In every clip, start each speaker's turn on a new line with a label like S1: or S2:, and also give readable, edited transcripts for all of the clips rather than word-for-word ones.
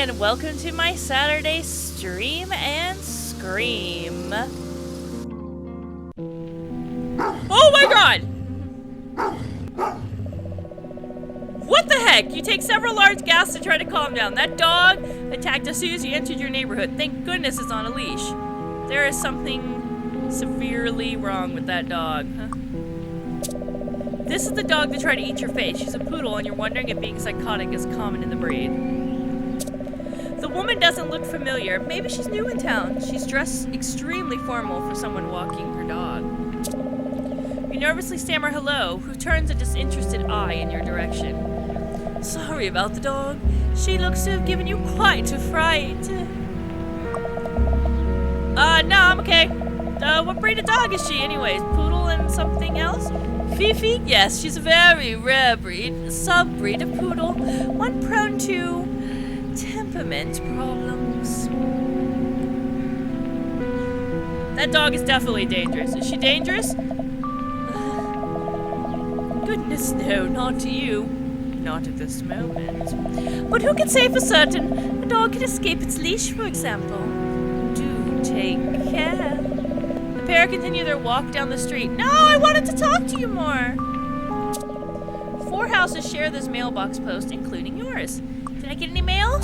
S1: and welcome to my Saturday stream and scream. Oh my god! What the heck? You take several large gasps to try to calm down. That dog attacked as soon as you entered your neighborhood. Thank goodness it's on a leash. There is something severely wrong with that dog. Huh? This is the dog that tried to eat your face. She's a poodle and you're wondering if being psychotic is common in the breed. The woman doesn't look familiar. Maybe she's new in town. She's dressed extremely formal for someone walking her dog. You nervously stammer hello, who turns a disinterested eye in your direction. Sorry about the dog. She looks to have given you quite a fright. No, I'm okay. What breed of dog is she anyways? Poodle and something else? Fifi? Yes, she's a very rare breed. A sub-breed of poodle. One prone to temperament problems. That dog is definitely dangerous. Is she dangerous? Goodness, no, not to you. Not at this moment. But who can say for certain? A dog can escape its leash, for example. Do take care. The pair continue their walk down the street. No, I wanted to talk to you more. 4 houses share this mailbox post, including yours. Did I get any mail?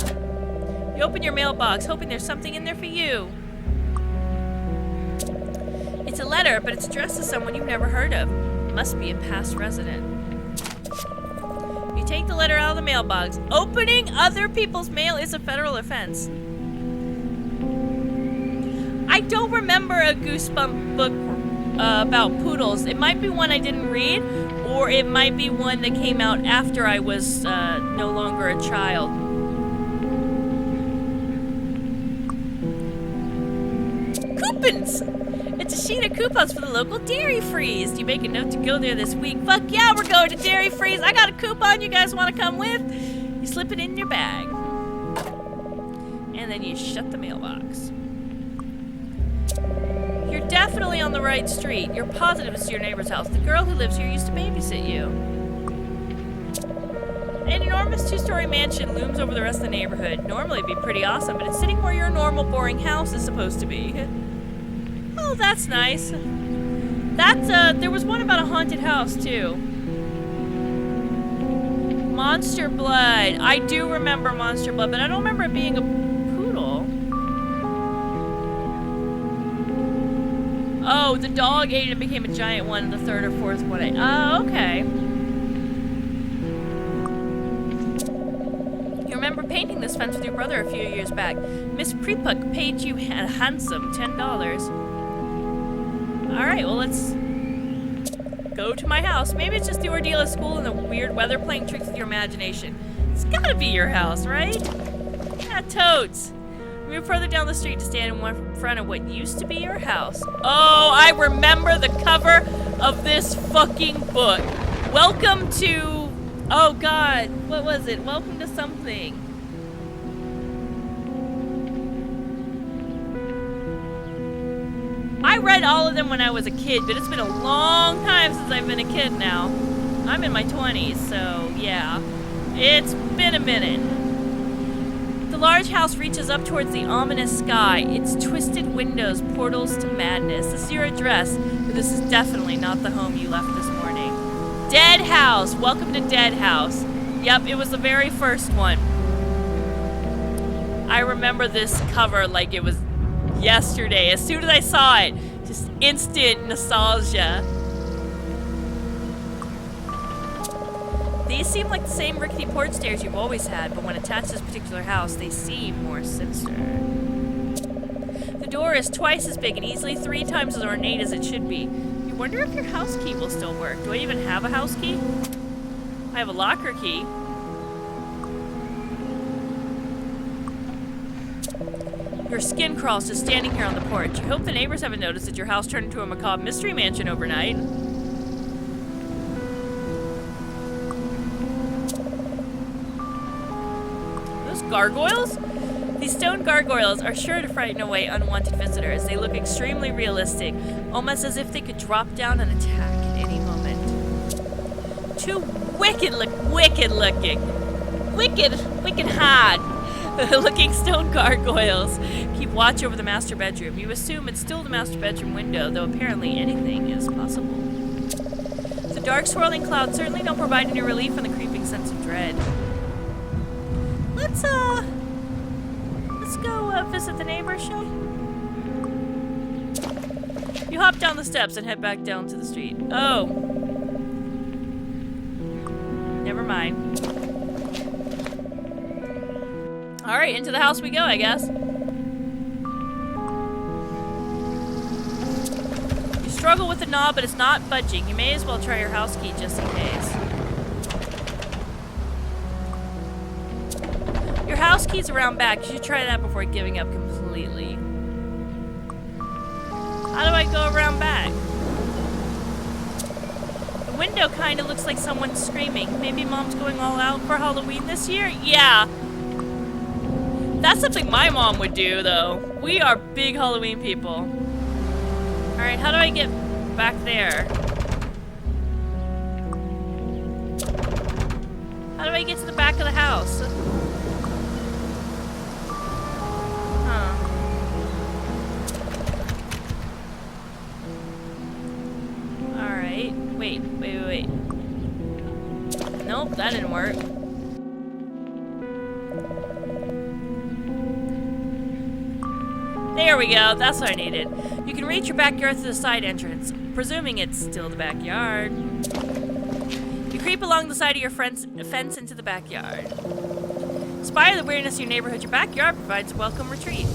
S1: You open your mailbox, hoping there's something in there for you. It's a letter, but it's addressed to someone you've never heard of. Must be a past resident. You take the letter out of the mailbox. Opening other people's mail is a federal offense. I don't remember a Goosebumps book about poodles. It might be one I didn't read, or it might be one that came out after I was no longer a child. Coupons! It's a sheet of coupons for the local Dairy Freeze. You make a note to go there this week. Fuck yeah, we're going to Dairy Freeze. I got a coupon you guys want to come with? You slip it in your bag. And then you shut the mailbox. You're definitely on the right street. You're positive it's your neighbor's house. The girl who lives here used to babysit you. An enormous 2-story mansion looms over the rest of the neighborhood. Normally it'd be pretty awesome, but it's sitting where your normal boring house is supposed to be. Oh, that's nice. There was one about a haunted house, too. Monster Blood. I do remember Monster Blood, but I don't remember it being a poodle. Oh, the dog ate it and became a giant one, the 3rd or 4th one. Oh, okay. You remember painting this fence with your brother a few years back. Miss Prepuk paid you a handsome $10. Alright, well, let's go to my house. Maybe it's just the ordeal at school and the weird weather playing tricks with your imagination. It's gotta be your house, right? Yeah, totes. Move further down the street to stand in front of what used to be your house. Oh, I remember the cover of this fucking book. Welcome to... Oh, God. What was it? Welcome to something. I read all of them when I was a kid, but it's been a long time since I've been a kid now. I'm in my 20s, so yeah. It's been a minute. The large house reaches up towards the ominous sky. Its twisted windows, portals to madness. This is your address, but this is definitely not the home you left this morning. Dead House! Welcome to Dead House. Yep, it was the very first one. I remember this cover like it was yesterday. As soon as I saw it, just instant nostalgia. These seem like the same rickety porch stairs you've always had, but when attached to this particular house, they seem more sinister. The door is twice as big and easily 3 times as ornate as it should be. You wonder if your house key will still work. Do I even have a house key? I have a locker key. Your skin crawls just standing here on the porch. You hope the neighbors haven't noticed that your house turned into a macabre mystery mansion overnight. Those gargoyles? These stone gargoyles are sure to frighten away unwanted visitors. They look extremely realistic, almost as if they could drop down and attack at any moment. Too wicked looking. Wicked hard. looking stone gargoyles keep watch over the master bedroom. You assume it's still the master bedroom window, though apparently anything is possible. The dark swirling clouds certainly don't provide any relief from the creeping sense of dread. Let's go visit the neighbor, shall we? You hop down the steps and head back down to the street. Oh. Never mind. Alright, into the house we go, I guess. You struggle with the knob, but it's not budging. You may as well try your house key just in case. Your house key's around back. You should try that before giving up completely. How do I go around back? The window kind of looks like someone's screaming. Maybe Mom's going all out for Halloween this year? Yeah. That's something my mom would do, though. We are big Halloween people. Alright, how do I get back there? How do I get to the back of the house? Huh. Alright. Wait. Nope, that didn't work. There we go, that's what I needed. You can reach your backyard through the side entrance, presuming it's still the backyard. You creep along the side of your fence into the backyard. In spite of the weirdness of your neighborhood, your backyard provides a welcome retreat.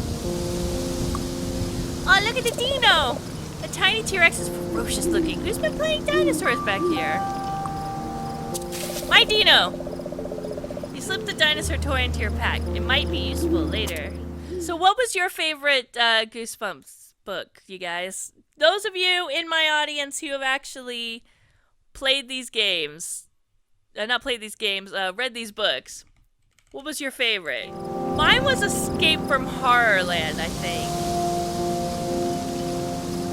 S1: Oh, look at the dino! The tiny T-Rex is ferocious looking. Who's been playing dinosaurs back here? My dino! You slip the dinosaur toy into your pack. It might be useful later. So what was your favorite Goosebumps book, you guys? Those of you in my audience who have actually played these games, not played these games, read these books, what was your favorite? Mine was Escape from Horrorland, I think.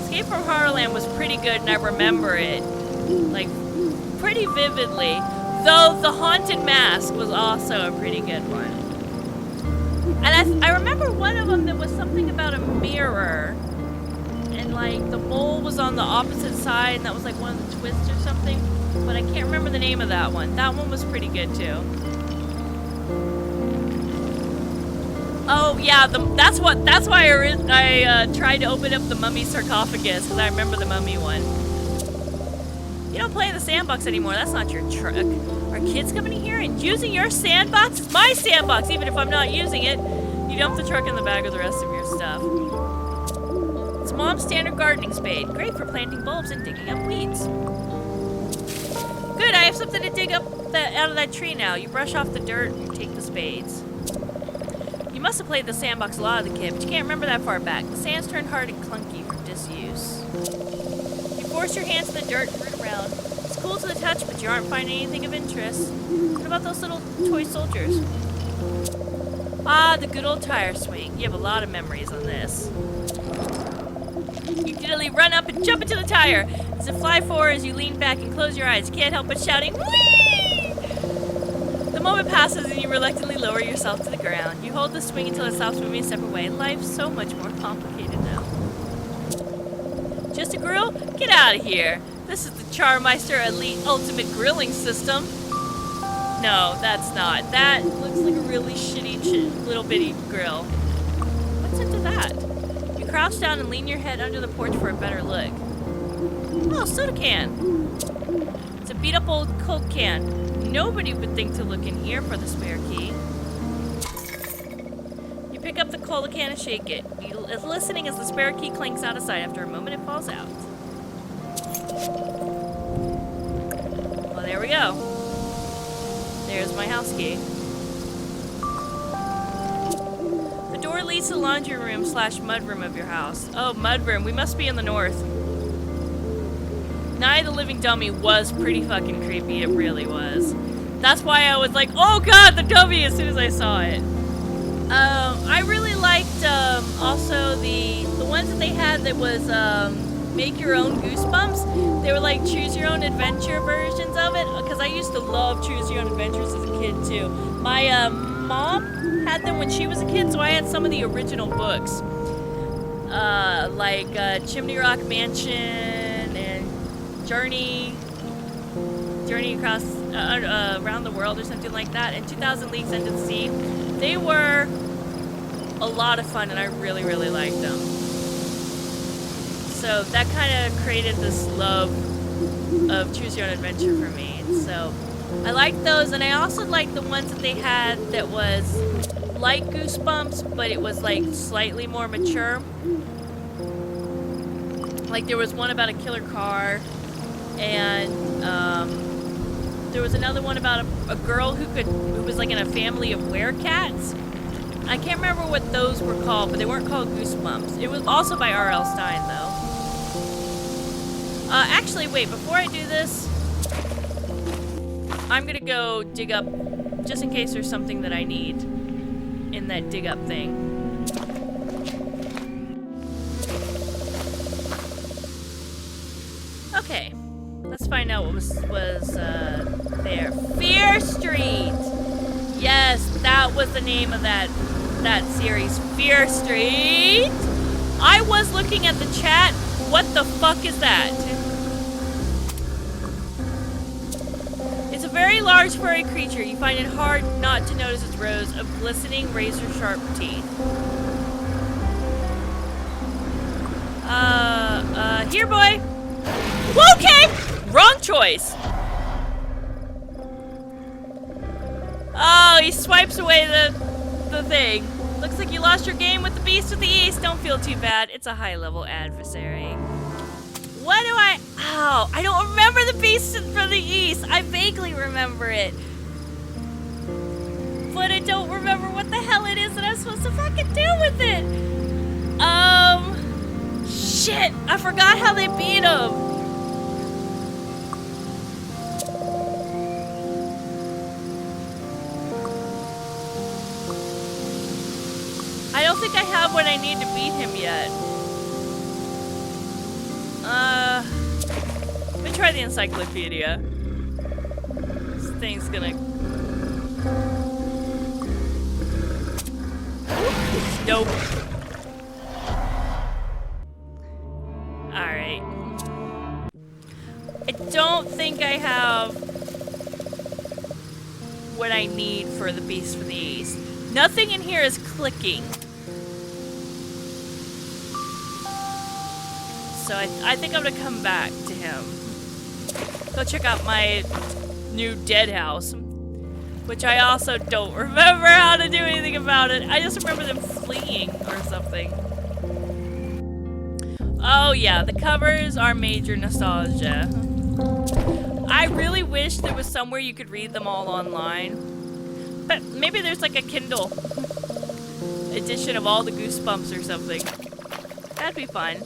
S1: Escape from Horrorland was pretty good and I remember it, like, pretty vividly. Though The Haunted Mask was also a pretty good one. And I remember one of them that was something about a mirror. And like the mole was on the opposite side and that was like one of the twists or something. But I can't remember the name of that one. That one was pretty good too. Oh yeah, that's why I tried to open up the mummy sarcophagus, because I remember the mummy one. You don't play in the sandbox anymore, that's not your truck. Are kids coming in here and using your sandbox? It's my sandbox, even if I'm not using it. You dump the truck in the bag with the rest of your stuff. It's Mom's standard gardening spade. Great for planting bulbs and digging up weeds. Good, I have something to dig up out of that tree now. You brush off the dirt and take the spades. You must have played the sandbox a lot as a kid, but you can't remember that far back. The sand's turned hard and clunky from disuse. You force your hands in the dirt and root around. It's cool to the touch, but you aren't finding anything of interest. What about those little toy soldiers? Ah, the good old tire swing. You have a lot of memories on this. You giddily run up and jump into the tire. As it fly forward as you lean back and close your eyes, you can't help but shouting, "Whee!" The moment passes and you reluctantly lower yourself to the ground. You hold the swing until it stops moving a separate way. Life's so much more complicated now. Just a grill? Get out of here. This is the Charmeister Elite Ultimate Grilling System. No, that's not. That looks like a really shitty little bitty grill. What's into that? You crouch down and lean your head under the porch for a better look. Oh, soda can. It's a beat up old Coke can. Nobody would think to look in here for the spare key. You pick up the cola can and shake it. You're listening as the spare key clanks out of sight. After a moment, it falls out. Well, there we go. There's my house key. The door leads to the laundry room / mudroom of your house. Oh, mudroom. We must be in the north. Night of the Living Dummy was pretty fucking creepy. It really was. That's why I was like, oh god, the dummy, as soon as I saw it. I really liked also the ones that they had that was make your own Goosebumps. They were like choose your own adventure versions of it, because I used to love choose your own adventures as a kid too. My mom had them when she was a kid, so I had some of the original books. Like Chimney Rock Mansion and Journey across around the world or something like that, and 2000 Leagues Under the Sea. They were a lot of fun, and I really, really liked them. So that kind of created this love of Choose Your Own Adventure for me. So I liked those, and I also liked the ones that they had that was like Goosebumps, but it was like slightly more mature. Like there was one about a killer car, and there was another one about a girl who was like in a family of werecats. I can't remember what those were called, but they weren't called Goosebumps. It was also by R.L. Stine, though. Actually, wait, before I do this, I'm gonna go dig up, just in case there's something that I need in that dig up thing. Okay, let's find out what was there. Fear Street! Yes, that was the name of that series, Fear Street! I was looking at the chat. What the fuck is that? It's a very large furry creature. You find it hard not to notice its rows of glistening razor-sharp teeth. Here, boy. Okay! Wrong choice. Oh, he swipes away the thing. Looks like you lost your game with the Beast of the East. Don't feel too bad. It's a high-level adversary. What do I... Oh, I don't remember the Beast from the East. I vaguely remember it. But I don't remember what the hell it is that I'm supposed to fucking do with it. Shit. I forgot how they beat him. I don't think I have what I need to beat him yet. Let me try the encyclopedia. This thing's gonna... Nope. Alright. I don't think I have what I need for the Beast from the East. Nothing in here is clicking. So I think I'm gonna come back to him. Go check out my new dead house, which I also don't remember how to do anything about it. I just remember them fleeing or something. Oh yeah, the covers are major nostalgia. I really wish there was somewhere you could read them all online. But maybe there's like a Kindle edition of all the Goosebumps or something. That'd be fun.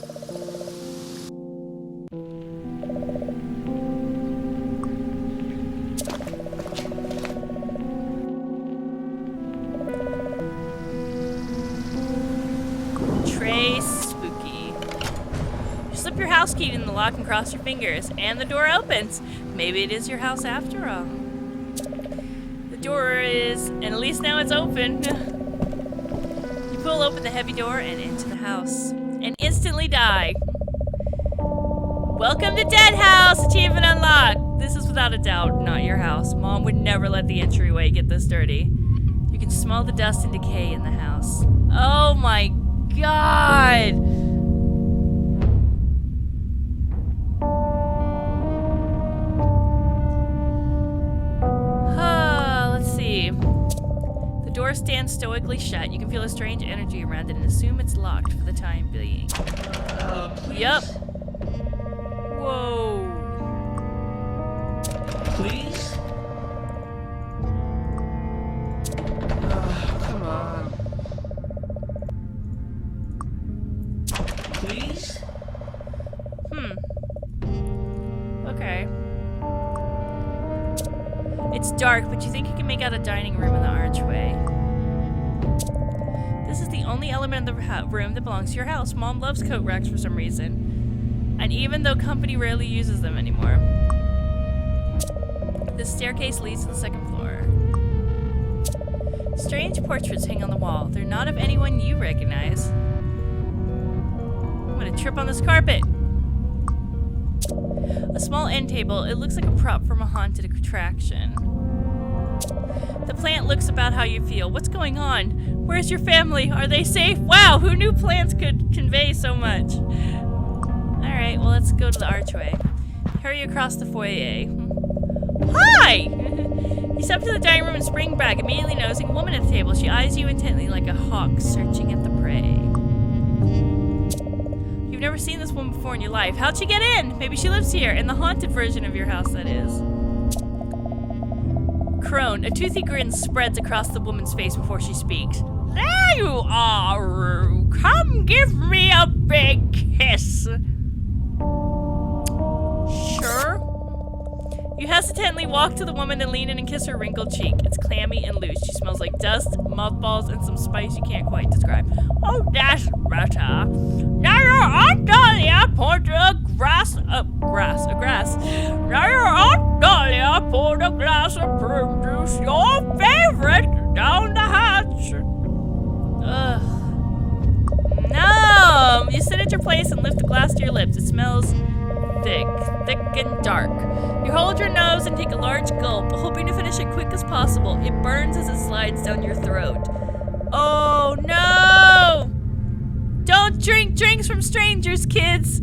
S1: Your house key in the lock and cross your fingers, and the door opens. Maybe it is your house after all. The door is, and at least now it's open. You pull open the heavy door and into the house, and instantly die. Welcome to Dead House! Achievement unlocked! This is without a doubt not your house. Mom would never let the entryway get this dirty. You can smell the dust and decay in the house. Oh my god! The door stands stoically shut. You can feel a strange energy around it and assume it's locked for the time being. Yup. Whoa.
S2: Please? Come on. Please?
S1: Okay. It's dark, but you think you can make out a dining room in the archway. This is the only element of the room that belongs to your house. Mom loves coat racks for some reason. And even though company rarely uses them anymore. This staircase leads to the second floor. Strange portraits hang on the wall. They're not of anyone you recognize. I'm gonna trip on this carpet. A small end table. It looks like a prop from a haunted attraction. The plant looks about how you feel. What's going on? Where's your family? Are they safe? Wow, who knew plants could convey so much? Alright, well, let's go to the archway. Hurry across the foyer. Hi! You step to the dining room and spring back, immediately noticing a woman at the table. She eyes you intently like a hawk searching at the prey. You've never seen this woman before in your life. How'd she get in? Maybe she lives here, in the haunted version of your house, that is. Crone. A toothy grin spreads across the woman's face before she speaks. There you are, Rue. Come give me a big kiss. Sure. You hesitantly walk to the woman and lean in and kiss her wrinkled cheek. It's clammy and loose. She smells like dust, mothballs, and some spice you can't quite describe. Oh, that's better. Now your Aunt Dahlia poured a grass. Now your Aunt Dahlia poured a glass of prune juice, your favorite, down the hatch. Ugh. No! You sit at your place and lift the glass to your lips. It smells thick and dark. You hold your nose and take a large gulp, hoping to finish it quick as possible. It burns as it slides down your throat. Oh no! Don't drink drinks from strangers, kids!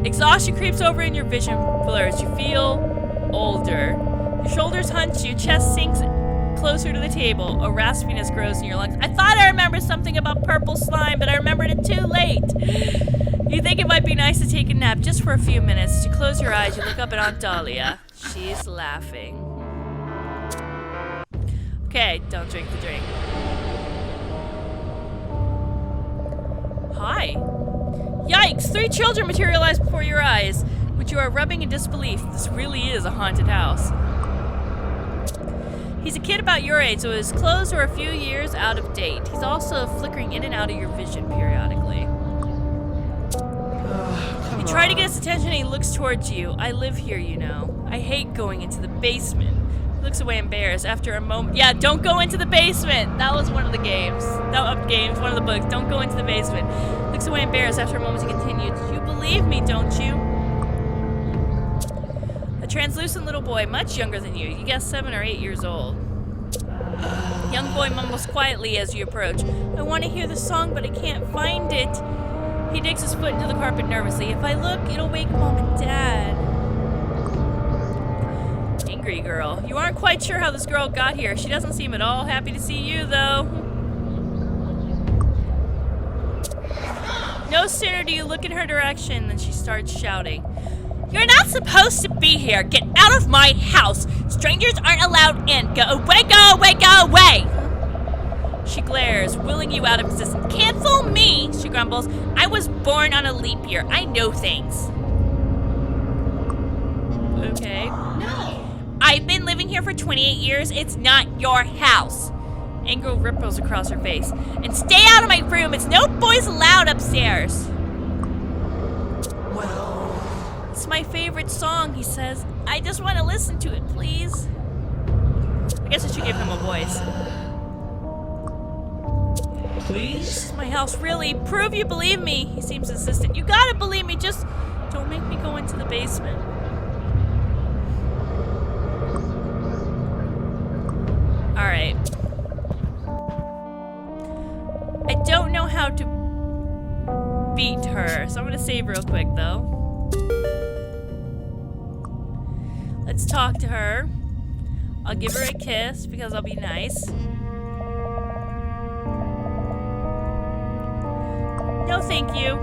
S1: Exhaustion creeps over and your vision blurs. You feel older. Your shoulders hunch, your chest sinks closer to the table. A raspiness grows in your lungs. I thought I remembered something about purple slime, but I remembered it too late. You think it might be nice to take a nap just for a few minutes. You close your eyes, you look up at Aunt Dahlia. She's laughing. Okay, don't drink the drink. Hi. Yikes! 3 children materialize before your eyes, but you are rubbing in disbelief. This really is a haunted house. He's a kid about your age, so his clothes are a few years out of date. He's also flickering in and out of your vision periodically. You try to get his attention and he looks towards you. I live here, you know. I hate going into the basement. He looks away embarrassed after a moment. Yeah, don't go into the basement. That was one of the games. One of the books. Don't go into the basement. Looks away embarrassed after a moment. He continued. You believe me, don't you? A translucent little boy, much younger than you. You guess 7 or 8 years old. Young boy mumbles quietly as you approach. I want to hear the song, but I can't find it. He digs his foot into the carpet nervously. If I look, it'll wake Mom and Dad. Angry girl. You aren't quite sure how this girl got here. She doesn't seem at all happy to see you, though. No sooner do you look in her direction than she starts shouting. You're not supposed to be here. Get out of my house. Strangers aren't allowed in. Go away, go away, go away. She glares, willing you out of existence. Can't fool me, she grumbles. I was born on a leap year. I know things. Okay. No. I've been living here for 28 years. It's not your house. Anger ripples across her face. And stay out of my room. It's no boys allowed upstairs. Well. It's my favorite song, he says. I just want to listen to it, please. I guess I should give him a voice. Please? This is my house, really. Prove you believe me. He seems insistent. You gotta believe me. Just don't make me go into the basement. Alright. I don't know how to beat her, so I'm gonna save real quick, though. Let's talk to her. I'll give her a kiss because I'll be nice. No, thank you.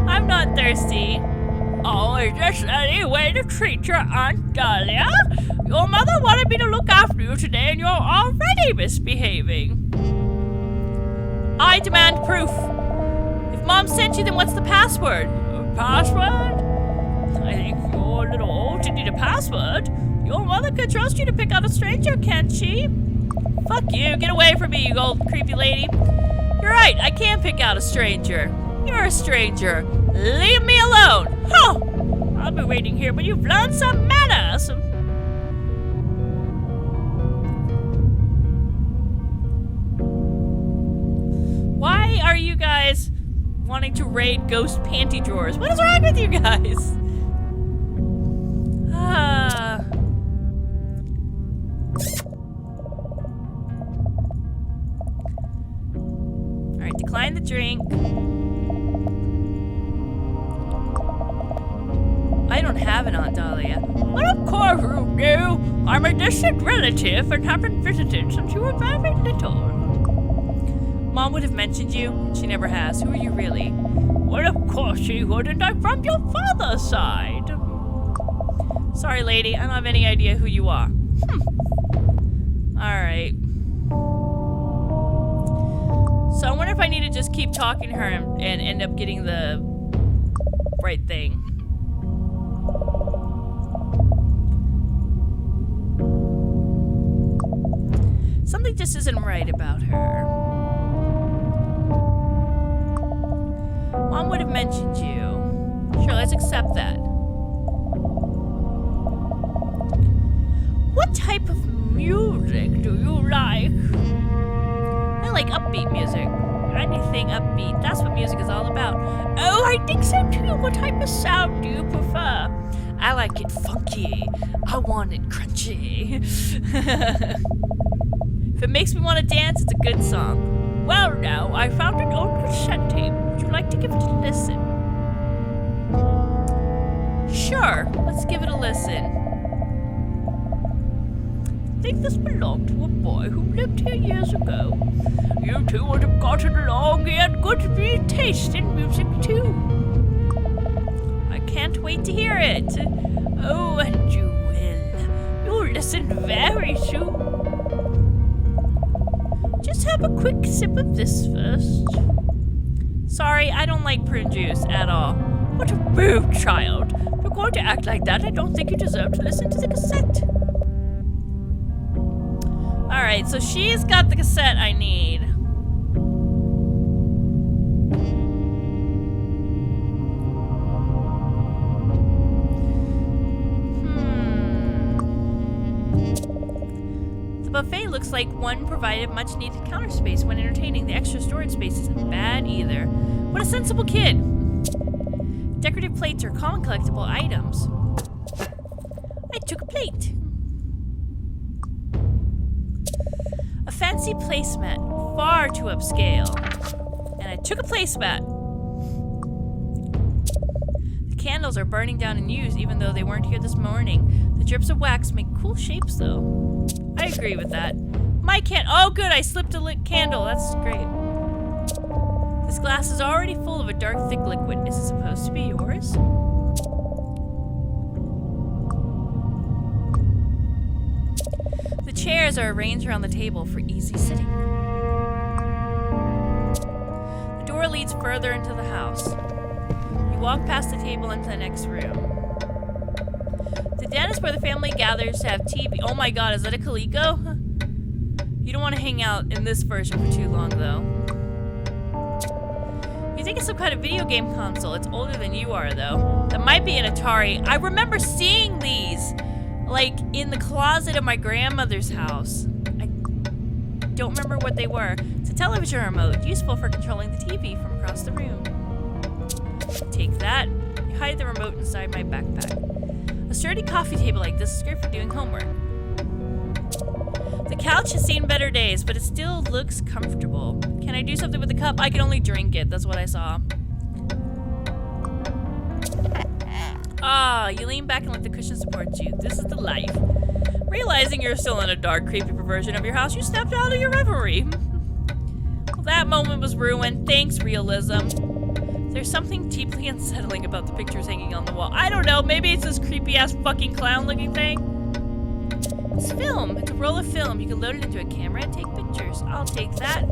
S1: I'm not thirsty. Oh, is this any way to treat your Aunt Dahlia? Your mother wanted me to look after you today and you're already misbehaving. I demand proof. If Mom sent you, then what's the password? Password? I think you're a little old to need a password. Your mother could trust you to pick out a stranger, can't she? Fuck you. Get away from me, you old creepy lady. You're right, I can't pick out a stranger. You're a stranger. Leave me alone. Huh! I'll be waiting here, but you've learned some manners. wanting to raid ghost panty drawers. What is wrong with you guys? Alright, decline the drink. I don't have an Aunt Dahlia. But of course you do. I'm a distant relative and haven't visited since you were very little. Mom would have mentioned you. She never has. Who are you really? Well, of course she wouldn't. I'm from your father's side. Sorry, lady. I don't have any idea who you are. Alright. So I wonder if I need to just keep talking to her and end up getting the right thing. Something just isn't right about her. Mom would have mentioned you. Sure, let's accept that. What type of music do you like? I like upbeat music. Anything upbeat. That's what music is all about. Oh, I think so too. What type of sound do you prefer? I like it funky. I want it crunchy. If it makes me want to dance, it's a good song. Well, now, I found an old cassette tape. Would you like to give it a listen? Sure, let's give it a listen. I think this belonged to a boy who lived here years ago. You two would have gotten along. He had good taste in music, too. I can't wait to hear it. Oh, and you will. You'll listen very soon. Just have a quick sip of this first. Sorry, I don't like prune juice at all. What a rude child. If you're going to act like that, I don't think you deserve to listen to the cassette. Alright, so she's got the cassette I need. The buffet looks like one provided much needed counter space when entertaining. The extra storage space isn't bad either. What a sensible kid! Decorative plates are common collectible items. I took a plate. A fancy placemat, far too upscale. And I took a placemat. The candles are burning down in use even though they weren't here this morning. The drips of wax make cool shapes though. I agree with that. My oh good, I slipped a lit candle. That's great. This glass is already full of a dark, thick liquid. Is it supposed to be yours? The chairs are arranged around the table for easy sitting. The door leads further into the house. You walk past the table into the next room. The den is where the family gathers to have TV. Oh my god, is that a Coleco? You don't want to hang out in this version for too long, though. You think it's some kind of video game console. It's older than you are, though. That might be an Atari. I remember seeing these, like, in the closet of my grandmother's house. I don't remember what they were. It's a television remote, useful for controlling the TV from across the room. Take that. You hide the remote inside my backpack. A sturdy coffee table like this is great for doing homework. The couch has seen better days, but it still looks comfortable. Can I do something with the cup? I can only drink it. That's what I saw. Ah, you lean back and let the cushion support you. This is the life. Realizing you're still in a dark, creepy perversion of your house, you stepped out of your reverie. Well, that moment was ruined. Thanks, realism. There's something deeply unsettling about the pictures hanging on the wall. I don't know, maybe it's this creepy-ass fucking clown-looking thing? It's film. It's a roll of film. You can load it into a camera and take pictures. I'll take that.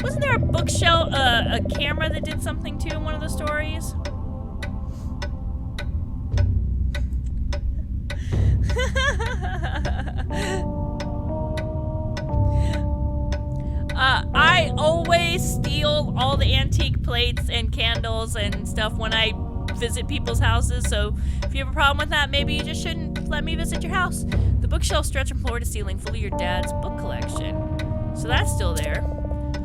S1: Wasn't there a bookshelf, a camera that did something too in one of the stories? I always steal all the antique plates and candles and stuff when I visit people's houses, so if you have a problem with that, maybe you just shouldn't let me visit your house. The bookshelves stretch from floor to ceiling, full of your dad's book collection. So that's still there.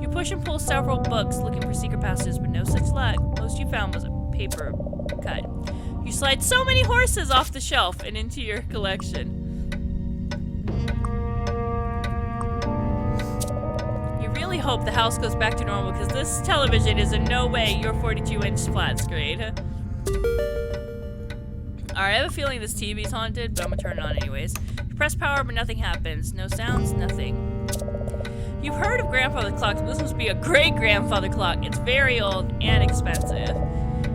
S1: You push and pull several books looking for secret passages, but no such luck. Most you found was a paper cut. You slide so many horses off the shelf and into your collection. You really hope the house goes back to normal because this television is in no way your 42-inch flat screen. Alright, I have a feeling this TV's haunted, but I'm gonna turn it on anyways. You press power, but nothing happens. No sounds, nothing. You've heard of grandfather clocks, but this must be a great-grandfather clock. It's very old and expensive.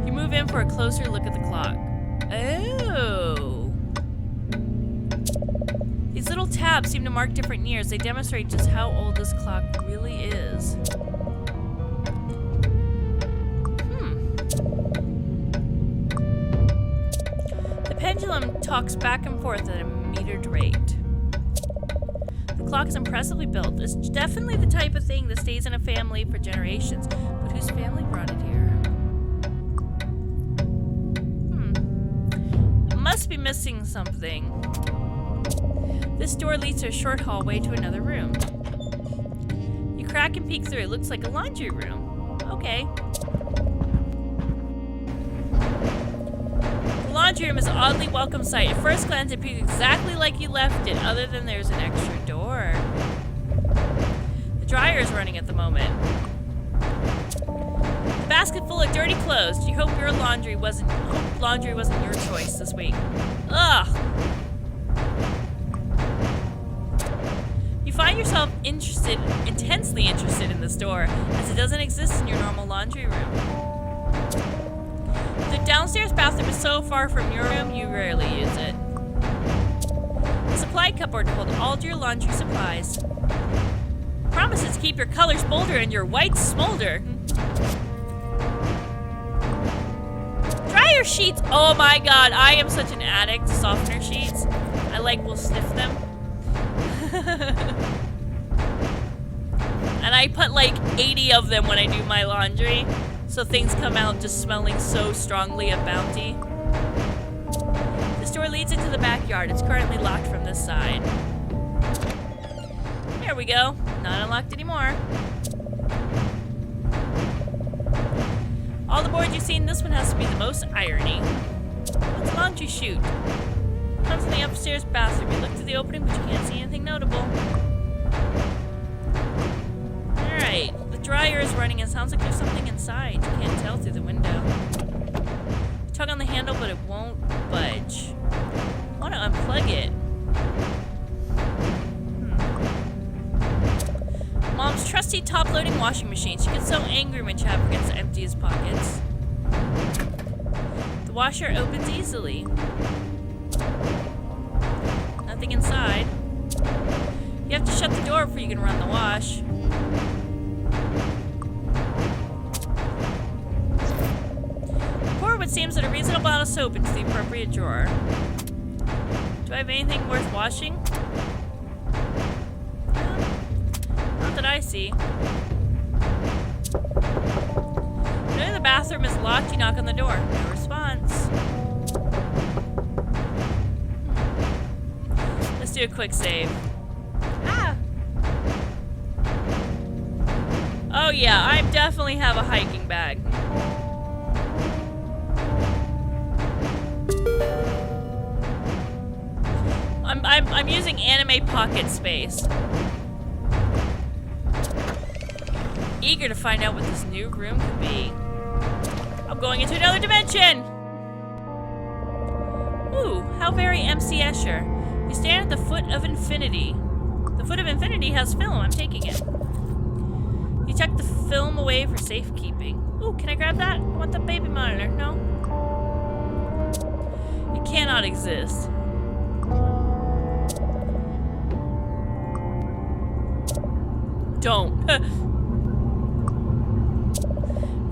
S1: You move in for a closer look at the clock. Oh. These little tabs seem to mark different years. They demonstrate just how old this clock really is. The pendulum talks back and forth at a metered rate. The clock is impressively built. It's definitely the type of thing that stays in a family for generations. But whose family brought it here? It must be missing something. This door leads to a short hallway to another room. You crack and peek through. It looks like a laundry room. Okay. The laundry room is an oddly welcome sight. At first glance, it appears exactly like you left it, other than there's an extra door. The dryer is running at the moment. A basket full of dirty clothes. You hope your laundry wasn't your choice this week. Ugh. You find yourself intensely interested in this door, as it doesn't exist in your normal laundry room. The downstairs bathroom is so far from your room, you rarely use it. A supply cupboard to hold all your laundry supplies. Promises to keep your colors bolder and your whites smolder. Dryer sheets! Oh my god, I am such an addict to softener sheets. I will sniff them. And I put like 80 of them when I do my laundry, so things come out just smelling so strongly of Bounty. This door leads into the backyard. It's currently locked from this side. There we go. Not unlocked anymore. All the boards you've seen, this one has to be the most irony. What's a laundry chute? Comes in the upstairs bathroom. You look through the opening, but you can't see anything notable. Alright, the dryer is running and it sounds like there's something inside. You can't tell through the window. You tug on the handle, but it won't budge. I want to unplug it. Mom's trusty top-loading washing machine. She gets so angry when Chad forgets to empty his pockets. The washer opens easily. Nothing inside. You have to shut the door before you can run the wash. Pour what seems like a reasonable amount of soap into the appropriate drawer. Do I have anything worth washing? Not that I see. When the bathroom is locked, you knock on the door. No response. Let's do a quick save. Ah! Oh yeah, I definitely have a hiking bag. I'm using anime pocket space. Eager to find out what this new room could be. I'm going into another dimension! Ooh, how very MC Escher. You stand at the foot of infinity. The foot of infinity has film. I'm taking it. You tuck the film away for safekeeping. Ooh, can I grab that? I want the baby monitor. No? It cannot exist. Don't.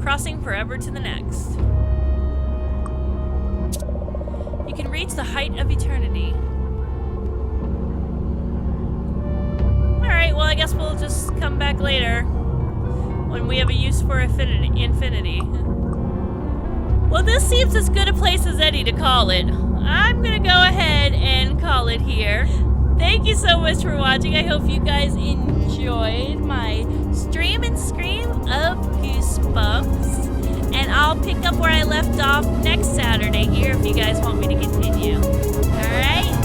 S1: Crossing forever to the next. You can reach the height of eternity. Alright, well I guess we'll just come back later when we have a use for infinity. Well, this seems as good a place as any to call it. I'm gonna go ahead and call it here. Thank you so much for watching. I hope you guys enjoyed. enjoyed my stream and scream of Goosebumps. And I'll pick up where I left off next Saturday here if you guys want me to continue. Alright?